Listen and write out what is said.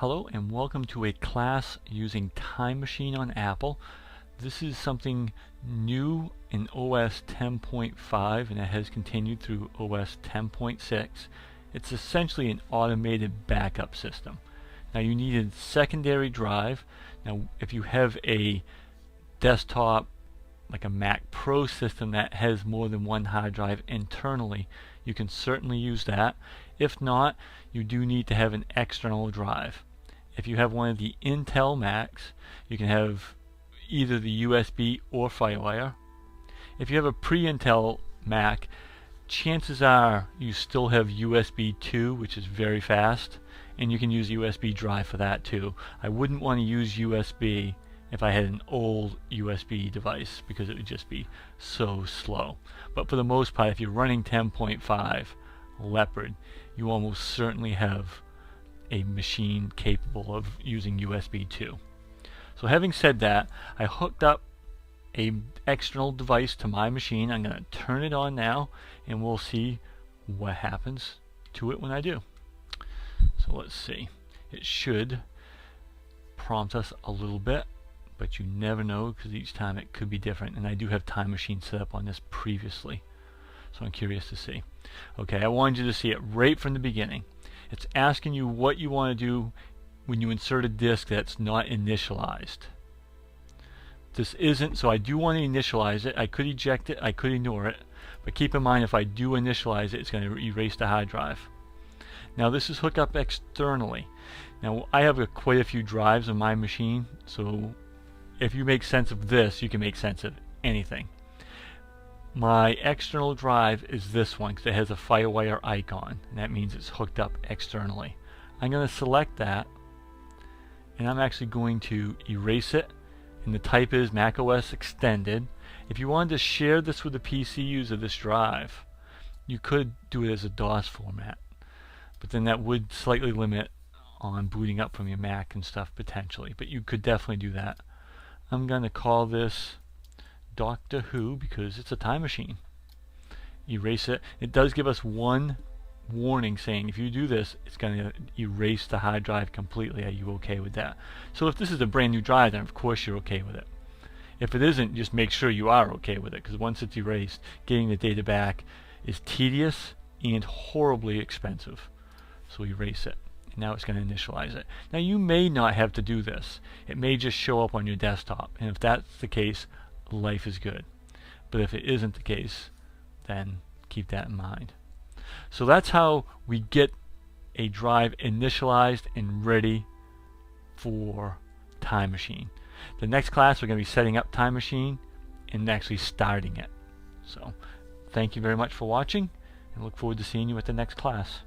Hello and welcome to a class using Time Machine on Apple. This is something new in OS 10.5 and it has continued through OS 10.6. It's essentially an automated backup system. Now you need a secondary drive. Now if you have a desktop like a Mac Pro system that has more than one hard drive internally, you can certainly use that. If not, you do need to have an external drive. If you have one of the Intel Macs, you can have either the USB or FireWire. If you have a pre-Intel Mac, chances are you still have USB 2, which is very fast, and you can use USB drive for that too. I wouldn't want to use USB if I had an old USB device because it would just be so slow. But for the most part, if you're running 10.5 Leopard, you almost certainly have a machine capable of using USB 2. So having said that, I hooked up an external device to my machine. I'm going to turn it on now and we'll see what happens to it when I do. So let's see. It should prompt us a little bit, but you never know because each time it could be different, and I do have Time Machine set up on this previously, so I'm curious to see. Okay, I wanted you to see it right from the beginning. It's asking you what you want to do when you insert a disk that's not initialized. This isn't, so I do want to initialize it. I could eject it, I could ignore it, but keep in mind if I do initialize it, it's going to erase the hard drive. Now this is hooked up externally. Now I have quite a few drives on my machine, so if you make sense of this, you can make sense of anything. My external drive is this one because it has a FireWire icon, and that means it's hooked up externally. I'm going to select that, and I'm actually going to erase it, and the type is macOS Extended. If you wanted to share this with the PC user, this drive, you could do it as a DOS format, but then that would slightly limit on booting up from your Mac and stuff potentially, but you could definitely do that. I'm going to call this Doctor Who because it's a time machine. Erase it. It does give us one warning saying if you do this, it's going to erase the hard drive completely. Are you okay with that? So if this is a brand new drive, then of course you're okay with it. If it isn't, just make sure you are okay with it, because once it's erased, getting the data back is tedious and horribly expensive. So erase it. Now it's going to initialize it. Now you may not have to do this. It may just show up on your desktop, and if that's the case, life is good. But if it isn't the case, then keep that in mind. So that's how we get a drive initialized and ready for Time Machine. The next class we're going to be setting up Time Machine and actually starting it. So thank you very much for watching, and look forward to seeing you at the next class.